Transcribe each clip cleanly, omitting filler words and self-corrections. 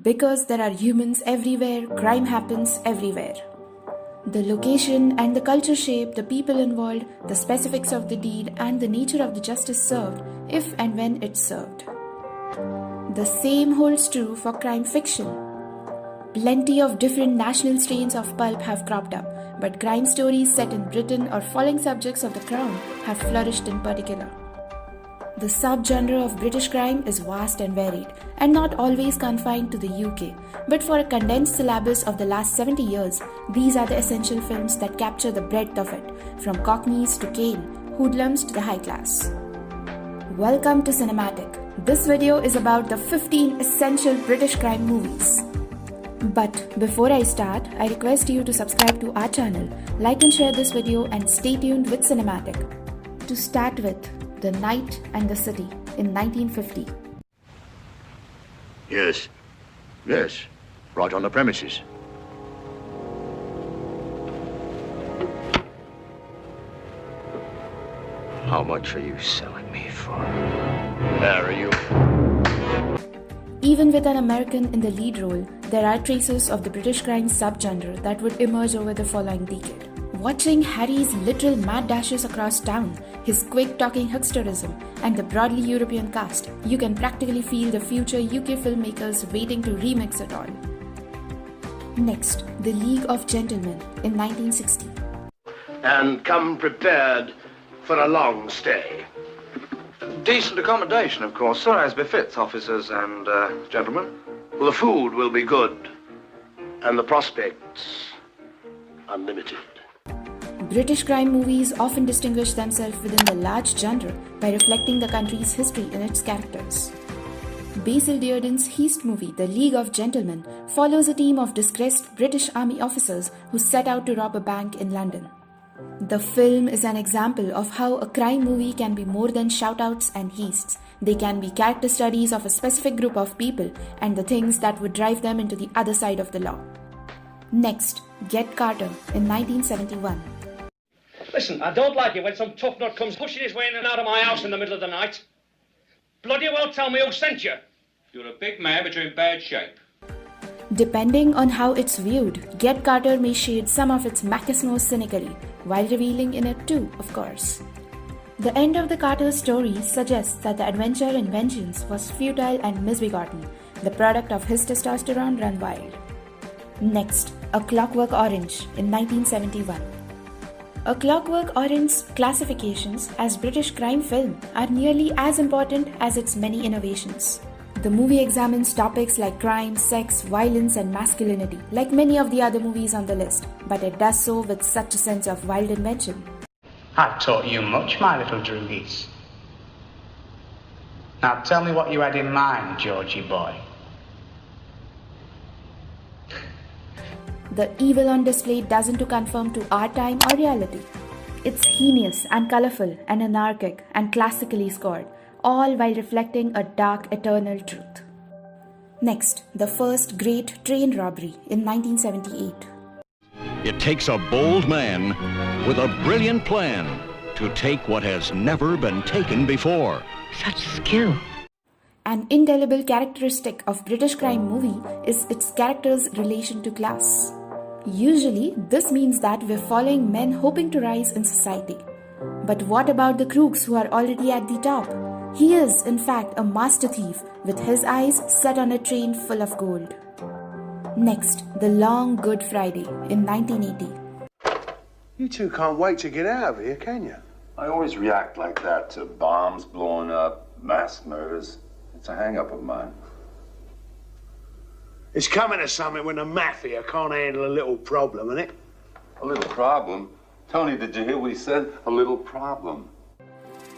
Because there are humans everywhere, crime happens everywhere. The location and the culture shape the people involved, the specifics of the deed, and the nature of the justice served, if and when it's served. The same holds true for crime fiction. Plenty of different national strains of pulp have cropped up, but crime stories set in Britain or following subjects of the crown have flourished in particular. The subgenre of British crime is vast and varied, and not always confined to the UK, but for a condensed syllabus of the last 70 years, these are the essential films that capture the breadth of it, from Cockneys to Caine, hoodlums to the high class. Welcome to Cinematic. This video is about the 15 essential British crime movies. But before I start, I request you to subscribe to our channel, like and share this video, and stay tuned with Cinematic. To start with, The Night and the City in 1950. Yes, right on the premises. How much are you selling me for? There are you. Even with an American in the lead role, there are traces of the British crime subgenre that would emerge over the following decade. Watching Harry's literal mad dashes across town, his quick-talking hucksterism, and the broadly European cast, you can practically feel the future UK filmmakers waiting to remix it all. Next, The League of Gentlemen in 1960. And come prepared for a long stay. Decent accommodation, of course, sir, as befits officers and gentlemen. Well, the food will be good, and the prospects unlimited. British crime movies often distinguish themselves within the large genre by reflecting the country's history in its characters. Basil Dearden's Heist movie, The League of Gentlemen, follows a team of disgraced British Army officers who set out to rob a bank in London. The film is an example of how a crime movie can be more than shoutouts and heists. They can be character studies of a specific group of people and the things that would drive them into the other side of the law. Next, Get Carter in 1971. Listen, I don't like it when some tough nut comes pushing his way in and out of my house in the middle of the night. Bloody well tell me who sent you. You're a big man, but you're in bad shape. Depending on how it's viewed, Get Carter may shade some of its machismo cynically, while revealing in it too, of course. The end of the Carter story suggests that the adventure and vengeance was futile and misbegotten, the product of his testosterone run wild. Next, A Clockwork Orange in 1971. A Clockwork Orange's classifications as British crime film are nearly as important as its many innovations. The movie examines topics like crime, sex, violence, and masculinity, like many of the other movies on the list, but it does so with such a sense of wild invention. I've taught you much, my little droogies. Now tell me what you had in mind, Georgie boy. The evil on display doesn't conform to our time or reality. It's heinous and colourful and anarchic and classically scored, all while reflecting a dark, eternal truth. Next, the first great train robbery in 1978. It takes a bold man with a brilliant plan to take what has never been taken before. Such skill. An indelible characteristic of British crime movie is its characters' relation to class. Usually, this means that we're following men hoping to rise in society. But what about the crooks who are already at the top? He is, in fact, a master thief with his eyes set on a train full of gold. Next, The Long Good Friday in 1980. You two can't wait to get out of here, can you? I always react like that to bombs blowing up, mass murders. It's a hang-up of mine. It's coming to something when the mafia can't handle a little problem, isn't it? A little problem? Tony, did you hear what he said? A little problem.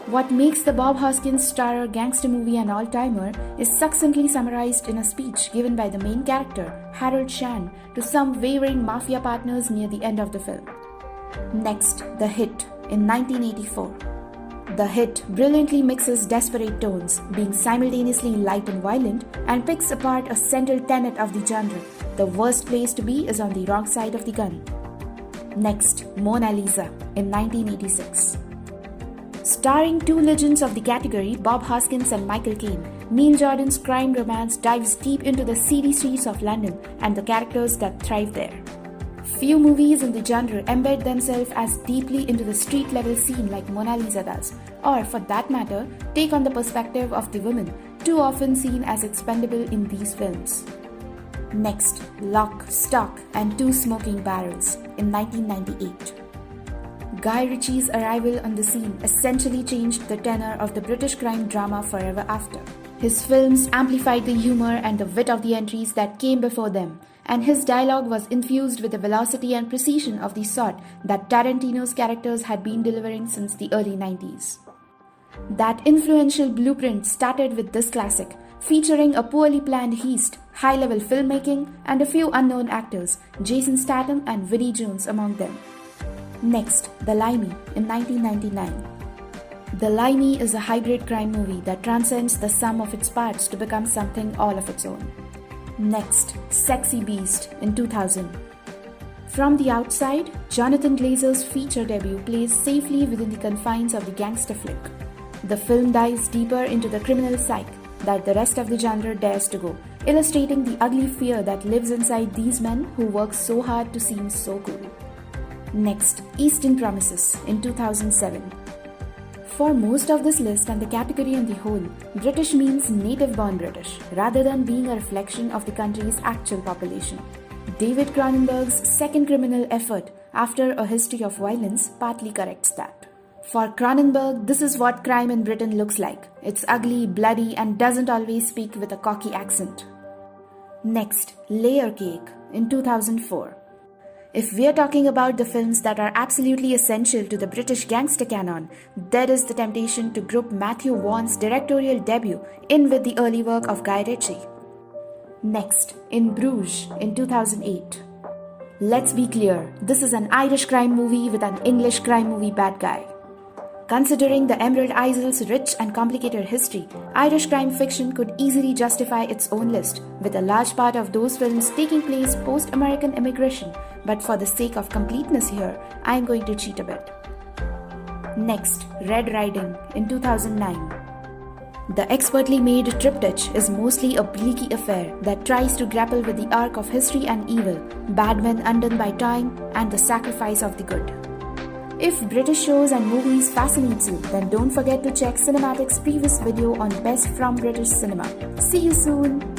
What makes the Bob Hoskins starrer Gangster movie an all-timer is succinctly summarized in a speech given by the main character, Harold Shan, to some wavering mafia partners near the end of the film. Next, The Hit in 1984. The Hit brilliantly mixes desperate tones, being simultaneously light and violent, and picks apart a central tenet of the genre. The worst place to be is on the wrong side of the gun. Next, Mona Lisa in 1986. Starring two legends of the category, Bob Hoskins and Michael Caine, Neil Jordan's crime romance dives deep into the seedy streets of London and the characters that thrive there. Few movies in the genre embed themselves as deeply into the street-level scene like Mona Lisa does, or for that matter, take on the perspective of the women, too often seen as expendable in these films. Next, Lock, Stock and Two Smoking Barrels in 1998. Guy Ritchie's arrival on the scene essentially changed the tenor of the British crime drama forever after. His films amplified the humor and the wit of the entries that came before them, and his dialogue was infused with the velocity and precision of the sort that Tarantino's characters had been delivering since the early 90s. That influential blueprint started with this classic, featuring a poorly planned heist, high-level filmmaking, and a few unknown actors, Jason Statham and Vinnie Jones among them. Next, The Limey in 1999. The Limey is a hybrid crime movie that transcends the sum of its parts to become something all of its own. Next, Sexy Beast in 2000. From the outside, Jonathan Glazer's feature debut plays safely within the confines of the gangster flick. The film dives deeper into the criminal psyche that the rest of the genre dares to go, illustrating the ugly fear that lives inside these men who work so hard to seem so cool. Next, Eastern Promises in 2007. For most of this list and the category on the whole, British means native-born British, rather than being a reflection of the country's actual population. David Cronenberg's second criminal effort, After a History of Violence, partly corrects that. For Cronenberg, this is what crime in Britain looks like. It's ugly, bloody, and doesn't always speak with a cocky accent. Next, Layer Cake in 2004. If we're talking about the films that are absolutely essential to the British gangster canon, there is the temptation to group Matthew Vaughan's directorial debut in with the early work of Guy Ritchie. Next, In Bruges in 2008. Let's be clear, this is an Irish crime movie with an English crime movie bad guy. Considering the Emerald Isle's rich and complicated history, Irish crime fiction could easily justify its own list, with a large part of those films taking place post-American immigration, but for the sake of completeness here, I am going to cheat a bit. Next, Red Riding in 2009. The expertly made triptych is mostly a bleaky affair that tries to grapple with the arc of history and evil, bad men undone by time, and the sacrifice of the good. If British shows and movies fascinates you, then don't forget to check Cinematic's previous video on Best from British Cinema. See you soon!